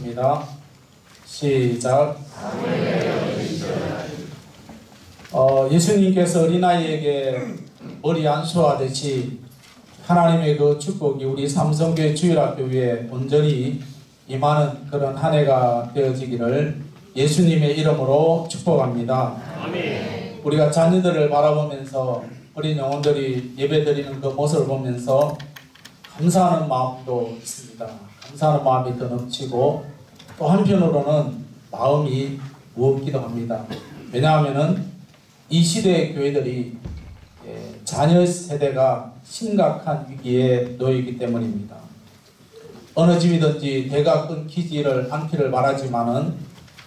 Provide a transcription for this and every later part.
읽어보겠습니다. 시작. 예수님께서 어린아이에게 머리 안수하듯이 하나님의 그 축복이 우리 삼성교회 주일학교에 온전히 임하는 그런 한 해가 되어지기를 예수님의 이름으로 축복합니다. 아멘. 우리가 자녀들을 바라보면서 어린 영혼들이 예배드리는 그 모습을 보면서 감사하는 마음도 있습니다. 감사하는 마음이 더 넘치고 또 한편으로는 마음이 무겁기도 합니다. 왜냐하면 이 시대의 교회들이 자녀 세대가 심각한 위기에 놓이기 때문입니다. 어느 집이든지 대가 끊기지를 않기를 바라지만은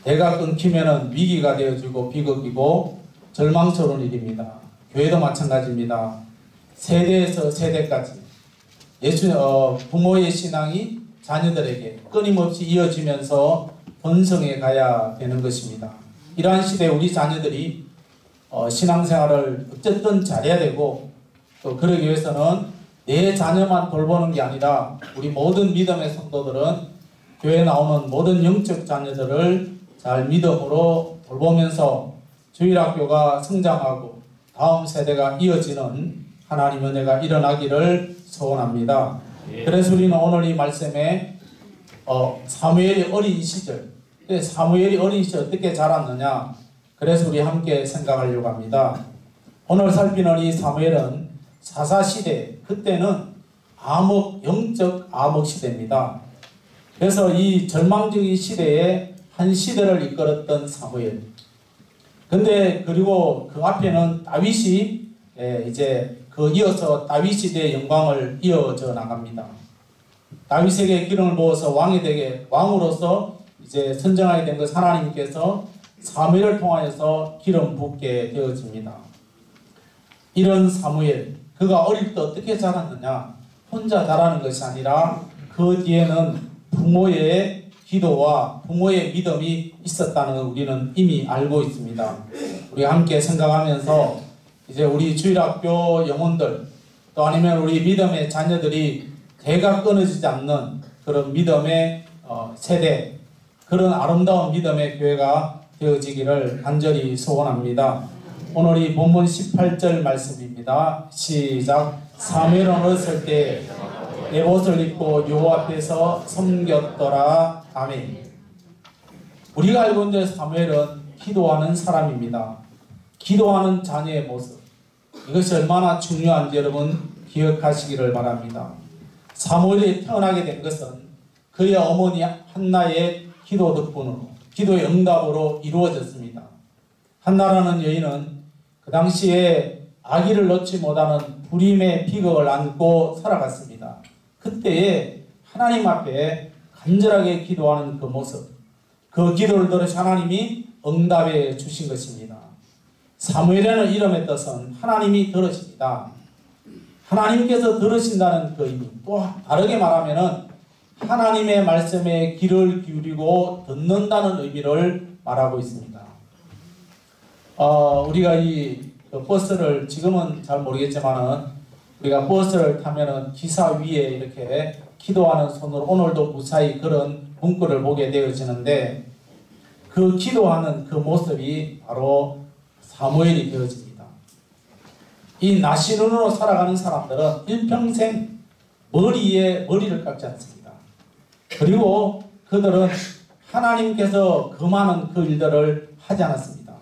대가 끊기면은 위기가 되어지고 비극이고 절망스러운 일입니다. 교회도 마찬가지입니다. 세대에서 세대까지 부모의 신앙이 자녀들에게 끊임없이 이어지면서 번성해 가야 되는 것입니다. 이러한 시대에 우리 자녀들이 신앙생활을 어쨌든 잘해야 되고 또 그러기 위해서는 내 자녀만 돌보는 게 아니라 우리 모든 믿음의 성도들은 교회에 나오는 모든 영적 자녀들을 잘 믿음으로 돌보면서 주일학교가 성장하고 다음 세대가 이어지는 하나님 은혜가 일어나기를 소원합니다. 그래서 우리는 오늘 이 말씀에 사무엘이 어린 시절, 사무엘이 어린 시절 어떻게 자랐느냐, 그래서 우리 함께 생각하려고 합니다. 오늘 살피는 이 사무엘은 사사시대, 그때는 영적 암흑 시대입니다. 그래서 이 절망적인 시대에 한 시대를 이끌었던 사무엘. 근데 그리고 그 앞에는 다윗이 이제 이어서 다윗 시대의 영광을 이어져 나갑니다. 다윗에게 기름을 부어서 왕으로서 이제 선정하게 된 것 하나님께서 사무엘을 통하여서 기름 붓게 되어집니다. 이런 사무엘, 그가 어릴 때 어떻게 자랐느냐? 혼자 자라는 것이 아니라 그 뒤에는 부모의 기도와 부모의 믿음이 있었다는 걸 우리는 이미 알고 있습니다. 우리 함께 생각하면서 이제 우리 주일학교 영혼들 또 아니면 우리 믿음의 자녀들이 대가 끊어지지 않는 그런 믿음의 세대, 그런 아름다운 믿음의 교회가 되어지기를 간절히 소원합니다. 오늘 이 본문 18절 말씀입니다. 시작. 사무엘은 어렸을 때 에봇을 입고 여호와 앞에서 섬겼더라. 아멘. 우리가 알고 있는 사무엘은 기도하는 사람입니다. 기도하는 자녀의 모습, 이것이 얼마나 중요한지 여러분 기억하시기를 바랍니다. 사무엘이 태어나게 된 것은 그의 어머니 한나의 기도 덕분으로, 기도의 응답으로 이루어졌습니다. 한나라는 여인은 그 당시에 아기를 놓지 못하는 불임의 비극을 안고 살아갔습니다. 그때에 하나님 앞에 간절하게 기도하는 그 모습, 그 기도를 들으시 하나님이 응답해 주신 것입니다. 사무엘이라는 이름의 뜻은 하나님이 들으십니다. 하나님께서 들으신다는 그 의미, 또 다르게 말하면은 하나님의 말씀에 귀를 기울이고 듣는다는 의미를 말하고 있습니다. 우리가 이 버스를 지금은 잘 모르겠지만은 우리가 버스를 타면은 기사 위에 이렇게 기도하는 손으로 오늘도 무사히 그런 문구를 보게 되어지는데 그 기도하는 그 모습이 바로 사무엘이 되어집니다. 이 나시론으로 살아가는 사람들은 일평생 머리에 머리를 깎지 않습니다. 그리고 그들은 하나님께서 금하는 그 일들을 하지 않았습니다.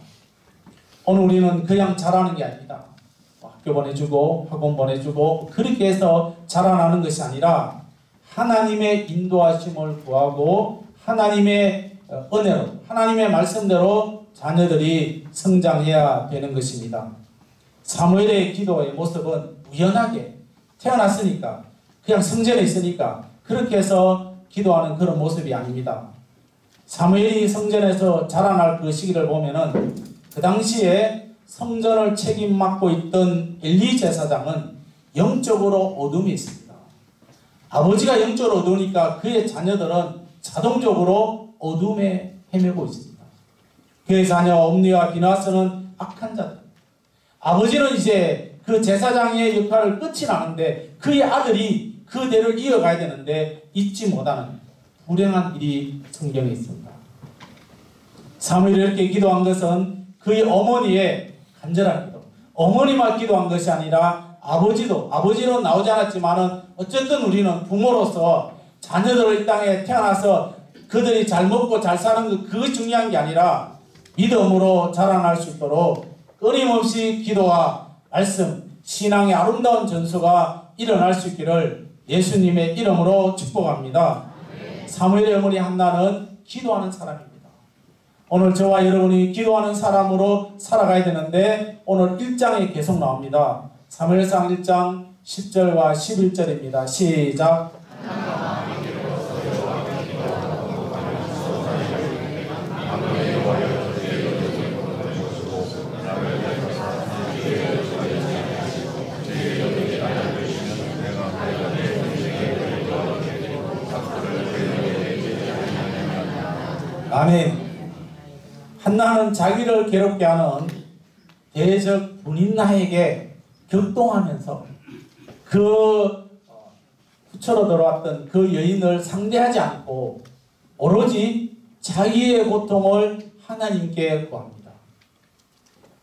오늘 우리는 그냥 자라는 게 아닙니다. 학교 보내주고 학원 보내주고 그렇게 해서 자라나는 것이 아니라 하나님의 인도하심을 구하고 하나님의 은혜로, 하나님의 말씀대로 자녀들이 성장해야 되는 것입니다. 사무엘의 기도의 모습은 우연하게 태어났으니까, 그냥 성전에 있으니까 그렇게 해서 기도하는 그런 모습이 아닙니다. 사무엘이 성전에서 자라날 그 시기를 보면은 그 당시에 성전을 책임 맡고 있던 엘리 제사장은 영적으로 어둠이 있습니다. 아버지가 영적으로 어두우니까 그의 자녀들은 자동적으로 어둠에 헤매고 있습니다. 그의 자녀 옴니와 비나스는 악한 자들. 아버지는 이제 그 제사장의 역할을 끝이 나는데 그의 아들이 그 대를 이어가야 되는데 잊지 못하는, 불행한 일이 성경에 있습니다. 사무엘이 이렇게 기도한 것은 그의 어머니의 간절한 기도, 어머니만 기도한 것이 아니라 아버지는 나오지 않았지만은 어쨌든 우리는 부모로서 자녀들을 이 땅에 태어나서 그들이 잘 먹고 잘 사는 것, 그게 중요한 게 아니라 믿음으로 자라날 수 있도록 끊임없이 기도와 말씀, 신앙의 아름다운 전수가 일어날 수 있기를 예수님의 이름으로 축복합니다. 사무엘의 어머니 한나는 기도하는 사람입니다. 오늘 저와 여러분이 기도하는 사람으로 살아가야 되는데 오늘 1장에 계속 나옵니다. 사무엘상 1장 10절과 11절입니다. 시작. 아멘. 한나는 자기를 괴롭게 하는 대적 분인나에게 격동하면서 그 후처로 들어왔던 그 여인을 상대하지 않고 오로지 자기의 고통을 하나님께 구합니다.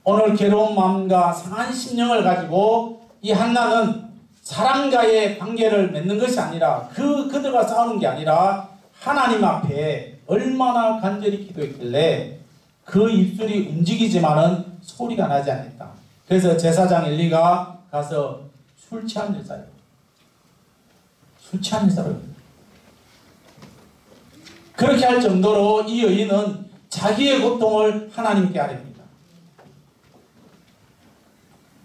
오늘 괴로운 마음과 상한 심령을 가지고 이 한나는 사람과의 관계를 맺는 것이 아니라 그들과 싸우는 게 아니라 하나님 앞에 얼마나 간절히 기도했길래 그 입술이 움직이지만은 소리가 나지 않았다. 그래서 제사장 엘리가 가서 술 취한 여자예요. 술 취한 여자를 그렇게 할 정도로 이 여인은 자기의 고통을 하나님께 아뢰입니다.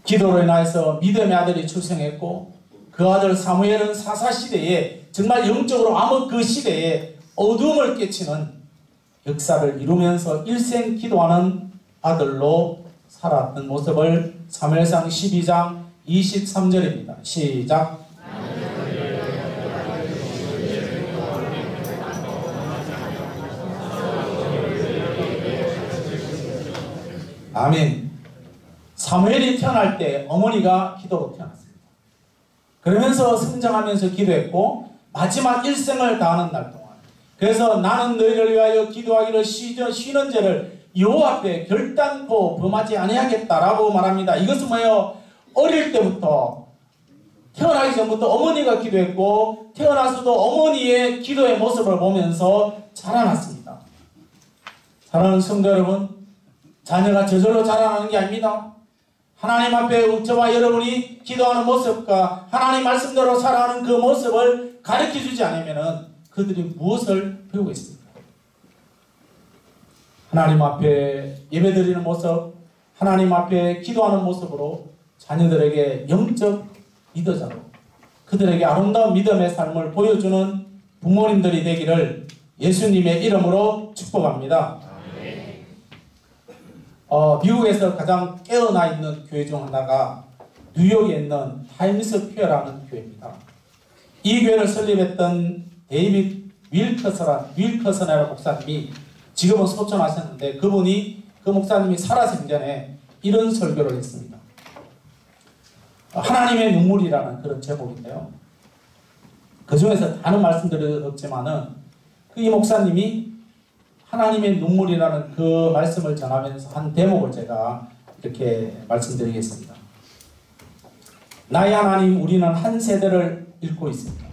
기도로 인해서 믿음의 아들이 출생했고 그 아들 사무엘은 사사시대에 정말 영적으로 암흑 그 시대에 어둠을 깨치는 역사를 이루면서 일생 기도하는 아들로 살았던 모습을 사무엘상 12장 23절입니다. 시작. 아멘. 사무엘이 태어날 때 어머니가 기도로 태어났습니다. 그러면서 성장하면서 기도했고 마지막 일생을 다하는 날 동안 그래서 나는 너희를 위하여 기도하기를 쉬는 죄를 여호와 앞에 결단코 범하지 아니하겠다라고 말합니다. 이것은 뭐예요? 어릴 때부터 태어나기 전부터 어머니가 기도했고 태어나서도 어머니의 기도의 모습을 보면서 자라났습니다. 사랑하는 성도 여러분, 자녀가 저절로 자라나는 게 아닙니다. 하나님 앞에 저와 여러분이 기도하는 모습과 하나님 말씀대로 살아가는 그 모습을 가르쳐주지 않으면 그들이 무엇을 배우고 있습니까? 하나님 앞에 예배드리는 모습, 하나님 앞에 기도하는 모습으로 자녀들에게 영적 리더자로 그들에게 아름다운 믿음의 삶을 보여주는 부모님들이 되기를 예수님의 이름으로 축복합니다. 미국에서 가장 깨어나 있는 교회 중 하나가 뉴욕에 있는 타임스 퀘어라는 교회입니다. 이 교회를 설립했던 데이빗 윌커슨이라는 목사님이 지금은 소천하셨는데 그 목사님이 살아생전에 이런 설교를 했습니다. 하나님의 눈물이라는 그런 제목인데요. 그 중에서 다른 말씀들은 없지만은 이 목사님이 하나님의 눈물이라는 그 말씀을 전하면서 한 대목을 제가 이렇게 말씀드리겠습니다. 나의 하나님, 우리는 한 세대를 잃고 있습니다.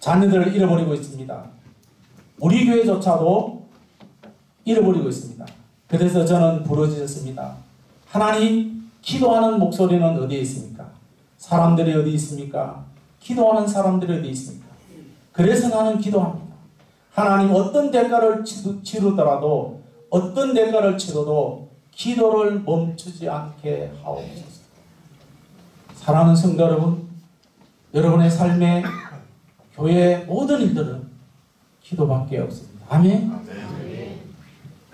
자녀들을 잃어버리고 있습니다. 우리 교회조차도 잃어버리고 있습니다. 그래서 저는 부르짖었습니다. 하나님, 기도하는 목소리는 어디에 있습니까? 사람들이 어디 있습니까? 기도하는 사람들이 어디 있습니까? 그래서 나는 기도합니다. 하나님, 어떤 대가를 치르더라도 어떤 대가를 치러도 기도를 멈추지 않게 하옵소서. 사랑하는 성도 여러분, 여러분의 삶에 교회의 모든 일들은 기도밖에 없습니다. 아멘? 아멘.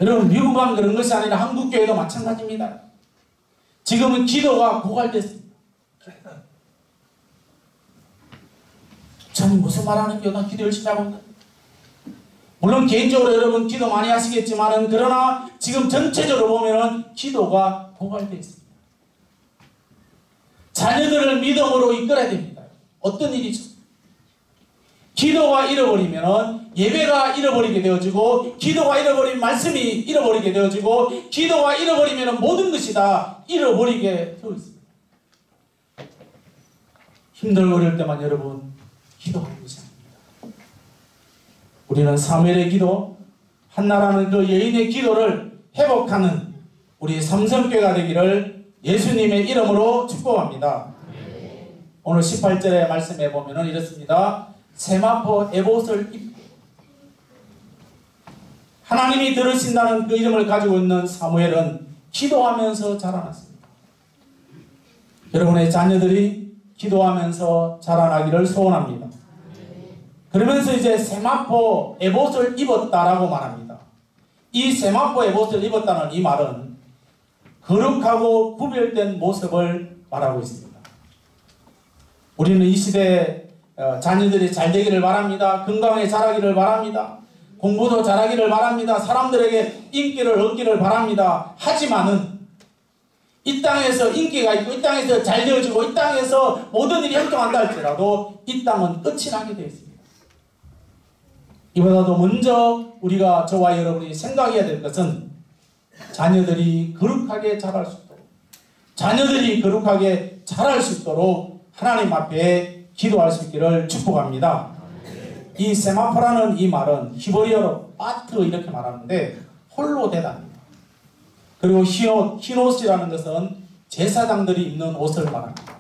여러분, 미국만 그런 것이 아니라 한국 교회도 마찬가지입니다. 지금은 기도가 고갈됐습니다. 저는 무슨 말하는 거예요? 나 기도 열심히 하고 있는데. 물론 개인적으로 여러분 기도 많이 하시겠지만은 그러나 지금 전체적으로 보면은 기도가 고갈되어 있습니다. 자녀들을 믿음으로 이끌어야 됩니다. 어떤 일이죠? 기도가 잃어버리면은 예배가 잃어버리게 되어지고 기도가 잃어버리면 말씀이 잃어버리게 되어지고 기도가 잃어버리면 모든 것이 다 잃어버리게 되어 있습니다. 힘들거릴 때만 여러분 기도하는 것이 아닙니다. 우리는 사무엘의 기도, 한나라는 그 여인의 기도를 회복하는 우리 삼성교회가 되기를 예수님의 이름으로 축복합니다. 오늘 18절의 말씀에 보면 이렇습니다. 세마포 에봇을 입고 하나님이 들으신다는 그 이름을 가지고 있는 사무엘은 기도하면서 자라났습니다. 여러분의 자녀들이 기도하면서 자라나기를 소원합니다. 그러면서 이제 세마포 에봇을 입었다라고 말합니다. 이 세마포 에봇을 입었다는 이 말은 거룩하고 구별된 모습을 말하고 있습니다. 우리는 이 시대에 자녀들이 잘 되기를 바랍니다. 건강에 자라기를 바랍니다. 공부도 잘하기를 바랍니다. 사람들에게 인기를 얻기를 바랍니다. 하지만은 이 땅에서 인기가 있고 이 땅에서 잘 되어지고 이 땅에서 모든 일이 형통한다 할지라도 이 땅은 끝이 나게 되어 있습니다. 이보다도 먼저 우리가 저와 여러분이 생각해야 될 것은 자녀들이 거룩하게 자랄 수 있도록 자녀들이 거룩하게 자랄 수 있도록 하나님 앞에 기도할 수 있기를 축복합니다. 이 세마포라는 이 말은 히브리어로 파트 이렇게 말하는데 홀로 되다입니다. 그리고 흰옷이라는 것은 제사장들이 입는 옷을 말합니다.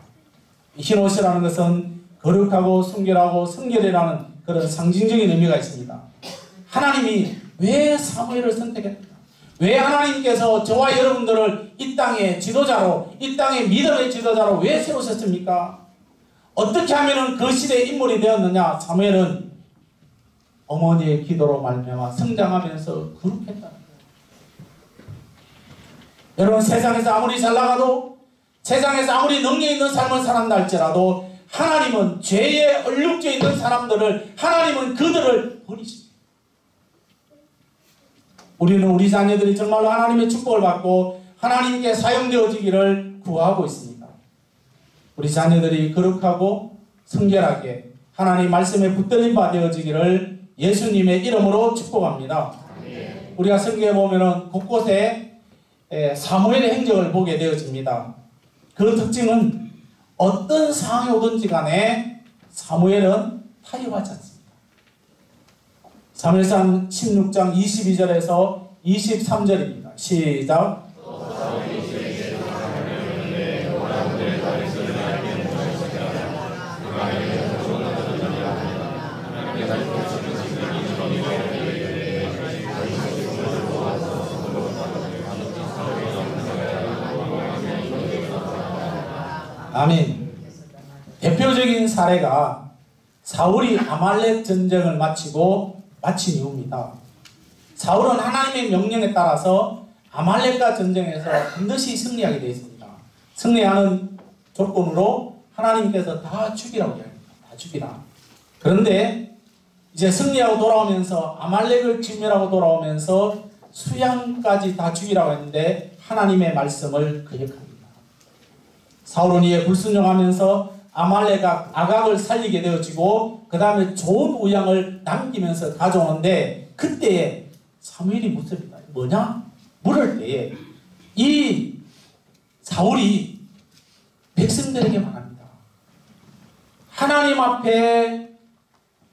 흰옷이라는 것은 거룩하고 순결하고 성결이라는 그런 상징적인 의미가 있습니다. 하나님이 왜 사무엘을 선택했는가? 왜 하나님께서 저와 여러분들을 이 땅의 지도자로, 이 땅의 믿음의 지도자로 왜 세우셨습니까? 어떻게 하면 그 시대의 인물이 되었느냐? 사무엘은 어머니의 기도로 말미암아 성장하면서 거룩했다는 거예요. 여러분, 세상에서 아무리 잘 나가도, 세상에서 아무리 능력 있는 삶을 살았다 할지라도 하나님은 죄에 얼룩져 있는 사람들을, 하나님은 그들을 버리십니다. 우리는 우리 자녀들이 정말로 하나님의 축복을 받고 하나님께 사용되어지기를 구하고 있습니다. 우리 자녀들이 거룩하고 성결하게 하나님 말씀에 붙들림 바 되어지기를 예수님의 이름으로 축복합니다. 우리가 성경에 보면은 곳곳에 사무엘의 행적을 보게 되어집니다. 그 특징은 어떤 상황이 오든지 간에 사무엘은 타협하지 않습니다. 사무엘상 16장 22절에서 23절입니다. 시작. 아멘. 대표적인 사례가 사울이 아말렉 전쟁을 마친 이후입니다. 사울은 하나님의 명령에 따라서 아말렉과 전쟁에서 반드시 승리하게 되어 있습니다. 승리하는 조건으로 하나님께서 다 죽이라고 이야기합니다. 다 죽이라. 그런데 이제 승리하고 돌아오면서 아말렉을 진멸하고 돌아오면서 수양까지 다 죽이라고 했는데 하나님의 말씀을 거역합니다. 사울은 이에 불순종하면서 아말렉과 아각을 살리게 되어지고 그 다음에 좋은 우양을 남기면서 가져오는데 그때에 사무엘이 묻습니다. 뭐냐? 물을 때에 이 사울이 백성들에게 말합니다. 하나님 앞에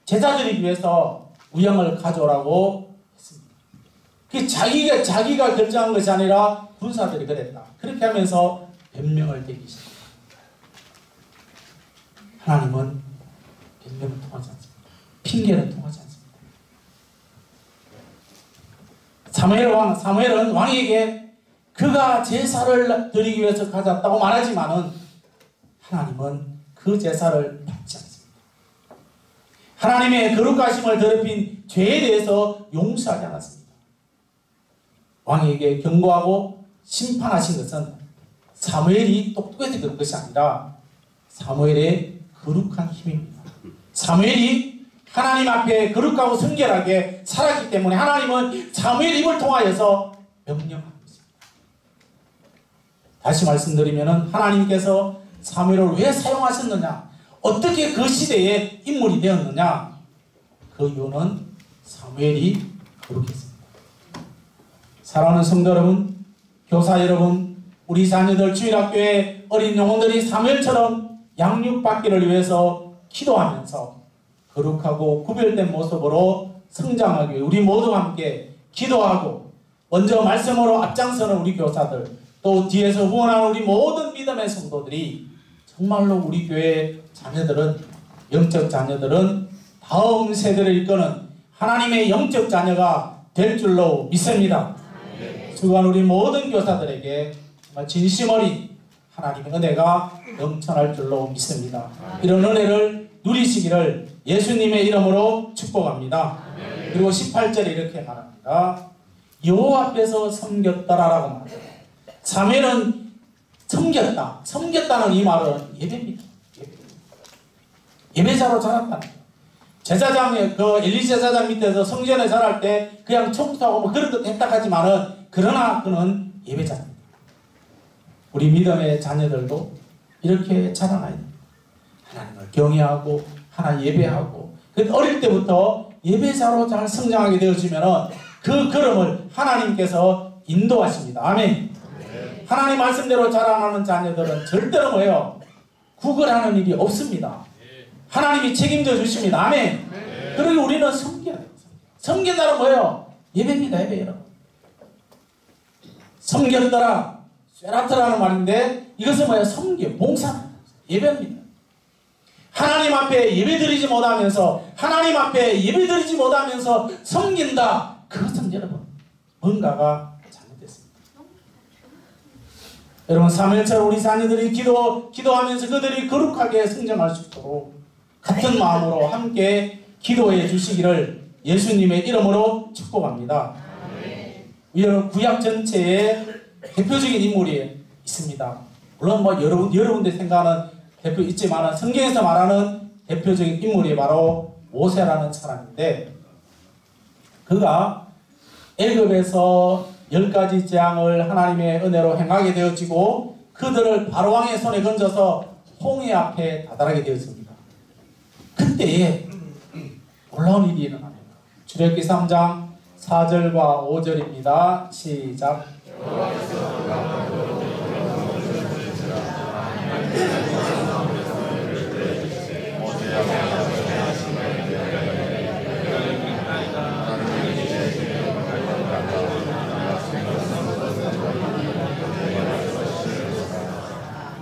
제사 드리기 위해서 우양을 가져오라고 했습니다. 그 자기가 결정한 것이 아니라 군사들이 그랬다. 그렇게 하면서 변명을 대기 시작합니다. 하나님은 변명을 통하지 않습니다. 핑계는 통하지 않습니다. 사무엘은 왕에게 그가 제사를 드리기 위해서 가졌다고 말하지만은 하나님은 그 제사를 받지 않습니다. 하나님의 거룩하심을 더럽힌 죄에 대해서 용서하지 않았습니다. 왕에게 경고하고 심판하신 것은 사무엘이 똑똑해서 그런 것이 아니라 사무엘의 거룩한 힘입니다. 사무엘이 하나님 앞에 거룩하고 성결하게 살았기 때문에 하나님은 사무엘 입을 통하여서 명령하는 것입니다. 다시 말씀드리면 하나님께서 사무엘을 왜 사용하셨느냐, 어떻게 그 시대에 인물이 되었느냐, 그 이유는 사무엘이 거룩했습니다. 사랑하는 성도 여러분, 교사 여러분, 우리 자녀들 주일학교의 어린 영혼들이 사무엘처럼 양육받기를 위해서 기도하면서 거룩하고 구별된 모습으로 성장하기 위해 우리 모두 함께 기도하고 먼저 말씀으로 앞장서는 우리 교사들, 또 뒤에서 후원하는 우리 모든 믿음의 성도들이 정말로 우리 교회 자녀들은, 영적 자녀들은 다음 세대를 이끄는 하나님의 영적 자녀가 될 줄로 믿습니다. 수고한 우리 모든 교사들에게 정말 진심 어린 하나님의 은혜가 넘쳐날 줄로 믿습니다. 이런 은혜를 누리시기를 예수님의 이름으로 축복합니다. 그리고 18절에 이렇게 말합니다. 여호와 앞에서 섬겼더라라고 말합니다. 사무엘은 섬겼다. 섬겼다는 이 말은 예배입니다. 예배자로 자랐다는 거예요. 제사장의 엘리 제사장 밑에서 성전에 자랄 때 그냥 청소하고 뭐 그런 것 했다 하지만은 그러나 그는 예배자입니다. 우리 믿음의 자녀들도 이렇게 자라나야 됩니다. 하나님을 경외하고 하나님 예배하고 어릴 때부터 예배자로 잘 성장하게 되어지면은 그 걸음을 하나님께서 인도하십니다. 아멘. 하나님 말씀대로 자라나는 자녀들은 절대로 뭐예요? 구걸하는 일이 없습니다. 하나님이 책임져 주십니다. 아멘. 그러니 우리는 섬겨야 돼요. 섬긴다는 뭐예요? 예배입니다. 예배 여러분. 섬겼더라. 쇠라트라는 말인데 이것은 뭐예요? 섬겨, 봉사, 예배입니다. 하나님 앞에 예배드리지 못하면서 하나님 앞에 예배드리지 못하면서 섬긴다. 그것은 여러분 뭔가가 잘못됐습니다. 여러분 사무엘처럼 우리 자녀들이 기도하면서 그들이 거룩하게 성장할 수 있도록 같은 마음으로 함께 기도해 주시기를 예수님의 이름으로 축복합니다. 여러분 구약 전체에 대표적인 인물이 있습니다. 물론 뭐 여러 군데 생각하는 대표 있지만 성경에서 말하는 대표적인 인물이 바로 모세라는 사람인데 그가 애굽에서 10가지 재앙을 하나님의 은혜로 행하게 되어지고 그들을 바로왕의 손에 건져서 홍해 앞에 다다르게 되었습니다. 그때에 놀라운 일이 일어납니다. 출애굽기 3장 4절과 5절입니다. 시작.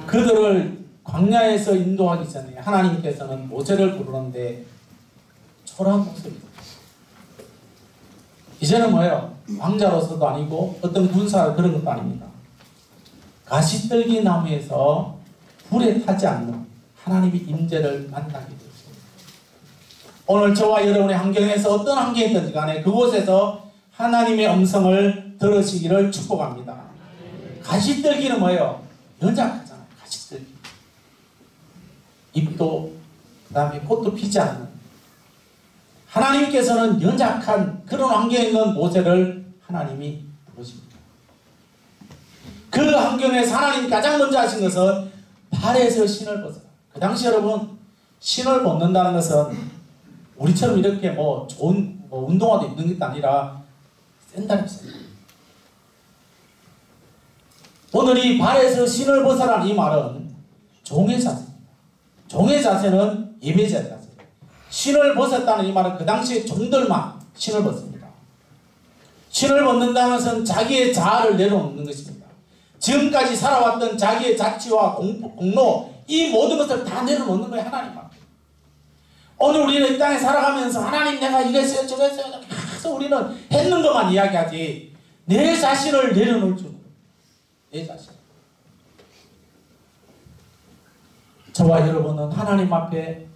그들을 광야에서 인도하기 전에 하나님께서는 모세를 부르는데 초라한 모습입니다. 이제는 뭐예요? 왕자로서도 아니고 어떤 군사 그런 것도 아닙니다. 가시떨기 나무에서 불에 타지 않는 하나님의 임재를 만나게 되었습니다. 오늘 저와 여러분의 환경에서 어떤 환경이든지 간에 그곳에서 하나님의 음성을 들으시기를 축복합니다. 가시떨기는 뭐예요? 연약하잖아요. 가시떨기. 잎도 그 다음에 꽃도 피지 않는 하나님께서는 연약한 그런 환경에 있는 모세를 하나님이 부르십니다. 그 환경에서 하나님이 가장 먼저 하신 것은 발에서 신을 벗어라. 그 당시 여러분 신을 벗는다는 것은 우리처럼 이렇게 뭐 좋은 운동화도 입는 게 아니라 샌들이었어요. 오늘 이 발에서 신을 벗어라는 이 말은 종의 자세입니다. 종의 자세는 예배자의 자세. 신을 벗었다는 이 말은 그 당시에 종들만 신을 벗습니다. 신을 벗는다는 것은 자기의 자아를 내려놓는 것입니다. 지금까지 살아왔던 자기의 자치와 공로 이 모든 것을 다 내려놓는 거예요. 하나님 앞에. 오늘 우리는 이 땅에 살아가면서 하나님 내가 이랬어요 저랬어요 계속 우리는 했는 것만 이야기하지 내 자신을 내려놓을 줄 내 자신. 저와 여러분은 하나님 앞에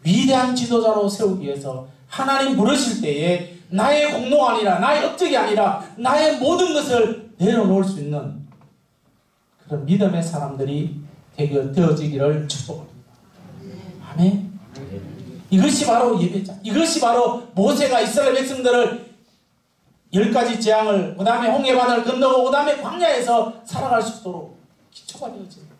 위대한 지도자로 세우기 위해서 하나님 부르실 때에 나의 공로가 아니라 나의 업적이 아니라 나의 모든 것을 내려놓을 수 있는 그런 믿음의 사람들이 되어지기를 축복합니다. 아멘. 이것이 바로 예배자. 이것이 바로 모세가 이스라엘 백성들을 10가지 재앙을 그 다음에 홍해바다를 건너고 그 다음에 광야에서 살아갈 수 있도록 기초가 되어집니다.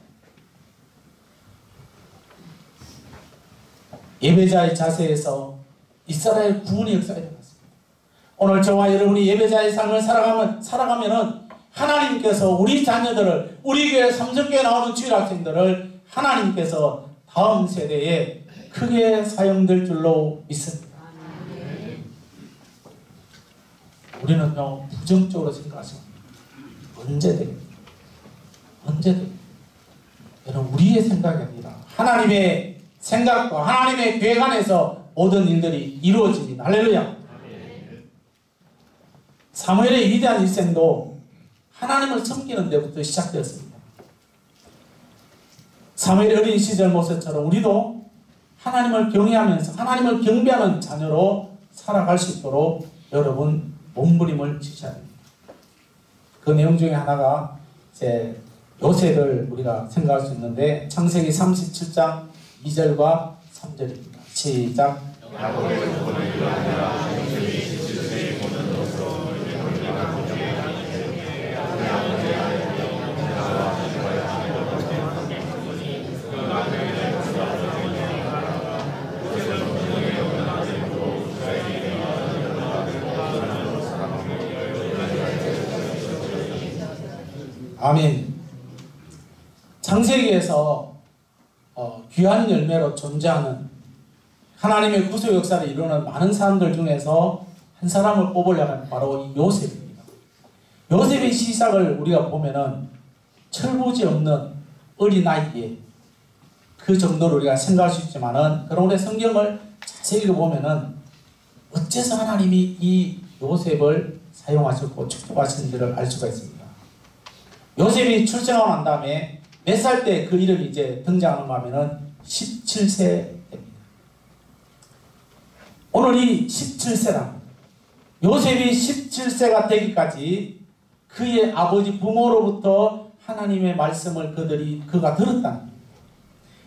예배자의 자세에서 이스라엘 구원의 역사가 일어났습니다. 오늘 저와 여러분이 예배자의 삶을 살아가면은 하나님께서 우리 자녀들을, 우리 교회 삼성교회 나오는 주일학생들을 하나님께서 다음 세대에 크게 사용될 줄로 믿습니다. 우리는요, 부정적으로 생각하시면 언제든 여러분, 우리의 생각이 아니라 하나님의 생각과 하나님의 계획 안에서 모든 일들이 이루어집니다. 할렐루야. 사무엘의 위대한 일생도 하나님을 섬기는 데부터 시작되었습니다. 사무엘의 어린 시절 모습처럼 우리도 하나님을 경외하면서 하나님을 경배하는 자녀로 살아갈 수 있도록 여러분 몸부림을 치셔야 됩니다. 그 내용 중에 하나가 이제 요셉을 우리가 생각할 수 있는데 창세기 37장 2절과 3절입니다. 시작. 아멘. 창세기에서 귀한 열매로 존재하는 하나님의 구속 역사를 이루는 많은 사람들 중에서 한 사람을 뽑으려고 하면 바로 이 요셉입니다. 요셉의 시작을 우리가 보면은 철부지 없는 어린아이에 그 정도로 우리가 생각할 수 있지만은 그런데 성경을 자세히 읽어보면은 어째서 하나님이 이 요셉을 사용하셨고 축복하셨는지를 알 수가 있습니다. 요셉이 출생하고 난 다음에 몇 살 때 그 이름이 이제 등장하는가 하면은 17세 때입니다. 오늘 이 17세란 요셉이 17세가 되기까지 그의 아버지 부모로부터 하나님의 말씀을 그가 들었다는 겁니다.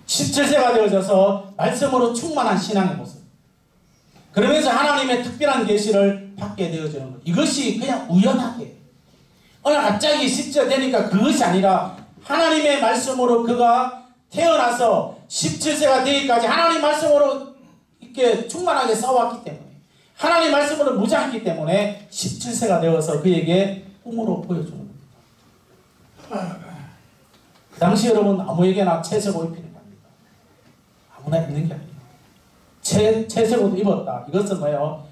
17세가 되어져서 말씀으로 충만한 신앙의 모습. 그러면서 하나님의 특별한 계시를 받게 되어지는 것. 이것이 그냥 우연하게 어느 갑자기 10세 되니까 그것이 아니라 하나님의 말씀으로 그가 태어나서 17세가 되기까지 하나님 말씀으로 이렇게 충만하게 싸웠기 때문에 하나님 말씀으로 무장했기 때문에 17세가 되어서 그에게 꿈으로 보여주는 겁니다. 그 당시 여러분 아무에게나 채색옷 입히는 겁니다. 아무나 입는 게 아니에요. 채색옷 입었다. 이것은 뭐예요?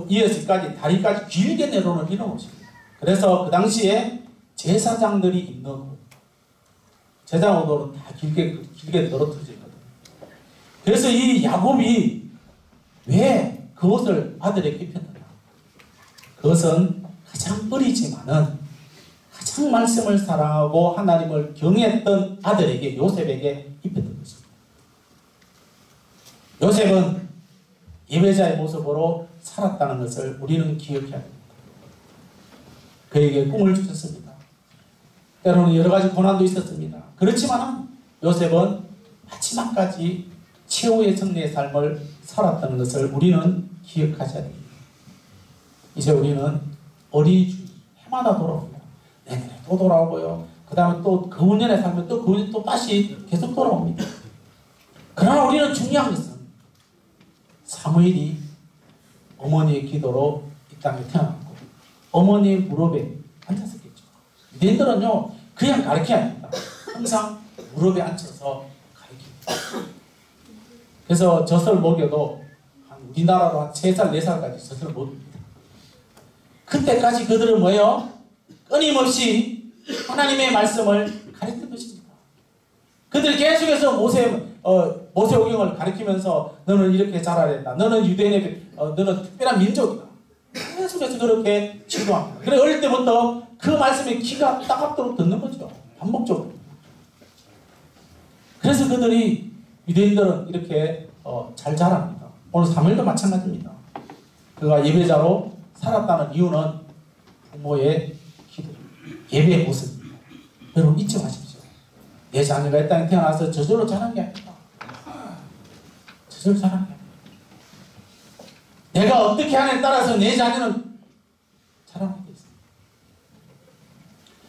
이어지까지 다리까지 길게 내려오는 이런 옷입니다. 그래서 그 당시에 제사장들이 입는 옷, 제사장 옷으로 다 길게 늘어뜨려져 있거든요. 그래서 이 야곱이 왜 그 옷을 아들에게 입혔느냐? 그것은 가장 어리지만은 가장 말씀을 사랑하고 하나님을 경외했던 아들에게 요셉에게 입혔던 것입니다. 요셉은 예배자의 모습으로 살았다는 것을 우리는 기억해야 됩니다. 그에게 꿈을 주셨습니다. 때로는 여러 가지 고난도 있었습니다. 그렇지만 요셉은 마지막까지 최후의 승리의 삶을 살았다는 것을 우리는 기억하셔야 됩니다. 이제 우리는 어린이주의 해마다 돌아옵니다. 내년에 또 돌아오고요. 그 다음에 또 그 후년에 살면 또 그 후년 또 다시 계속 돌아옵니다. 그러나 우리는 중요한 것은 사무엘이 어머니의 기도로 이 땅에 태어났고 어머니의 무릎에 앉았었겠죠. 유대인들은요 그냥 가르쳐야 합니다. 항상 무릎에 앉혀서 가르칩니다. 그래서 젖을 먹여도 우리나라로 한 3살, 4살까지 젖을 먹입니다. 그때까지 그들은 뭐예요? 끊임없이 하나님의 말씀을 가르친 것입니다. 그들이 계속해서 모세오경을 가르치면서 너는 이렇게 자라야 된다. 너는 유대인의 너는 특별한 민족이다. 계속해서 그렇게 지도합니다. 그래 어릴 때부터 그 말씀에 귀가 따갑도록 듣는 거죠. 반복적으로. 그래서 그들이 유대인들은 이렇게 잘 자랍니다. 오늘 사무엘도 마찬가지입니다. 그가 예배자로 살았다는 이유는 부모의 기도, 예배의 모습입니다. 여러분 잊지 마십시오. 내 자녀가 이 땅에 태어나서 저절로 자란 게 아닙니다. 저절로 자란 게 아닙니다. 내가 어떻게 하느냐에 따라서 내 자녀는 자라나게 있습니다.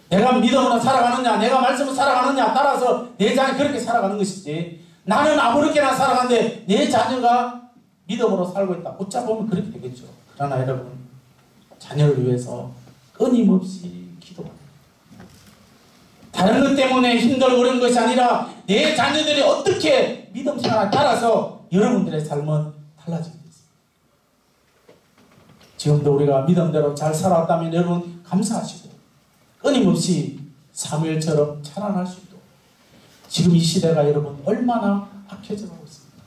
내가 믿음으로 살아가느냐, 내가 말씀으로 살아가느냐 따라서 내 자녀가 그렇게 살아가는 것이지 나는 아무렇게나 살아가는데 내 자녀가 믿음으로 살고 있다. 붙잡으면 그렇게 되겠죠. 그러나 여러분 자녀를 위해서 끊임없이 기도합니다. 다른 것 때문에 힘들고 그런 것이 아니라 내 자녀들이 어떻게 믿음 생활에 따라서 여러분들의 삶은 달라집니다. 지금도 우리가 믿음대로 잘 살았다면 여러분 감사하시고 끊임없이 사무엘처럼 자라날 수 있도록 지금 이 시대가 여러분 얼마나 악해져 가고 있습니다.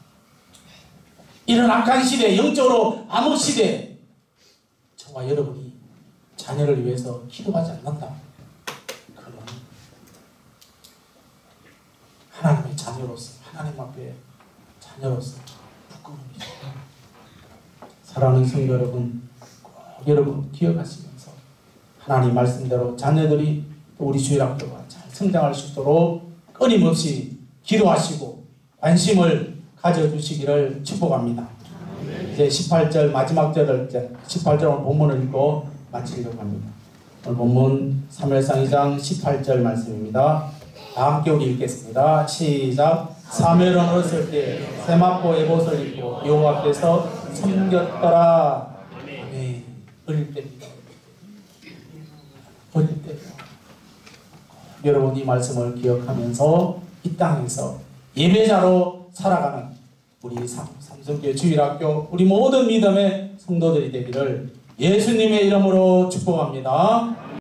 이런 악한 시대, 영적으로 암흑 시대에 저와 여러분이 자녀를 위해서 기도하지 않는다. 그는 하나님의 자녀로서, 하나님 앞에 자녀로서 부끄러운 일입니다. 사랑하는 성도 여러분, 꼭 여러분 기억하시면서 하나님 말씀대로 자녀들이 또 우리 주일학교가 잘 성장할 수 있도록 끊임없이 기도하시고 관심을 가져주시기를 축복합니다. 이제 18절 마지막 절을 18절 오늘 본문을 읽고 마치려고 합니다. 오늘 본문 사무엘상 2장 18절 말씀입니다. 다 함께 우리 읽겠습니다. 시작. 사무엘은 어렸을 때 세마포 에봇을 입고 여호와 앞에서 섬겼더라. 아멘. 어릴 때입니다. 어릴 때 여러분 이 말씀을 기억하면서 이 땅에서 예배자로 살아가는 우리 삼성교회 주일학교 우리 모든 믿음의 성도들이 되기를 예수님의 이름으로 축복합니다.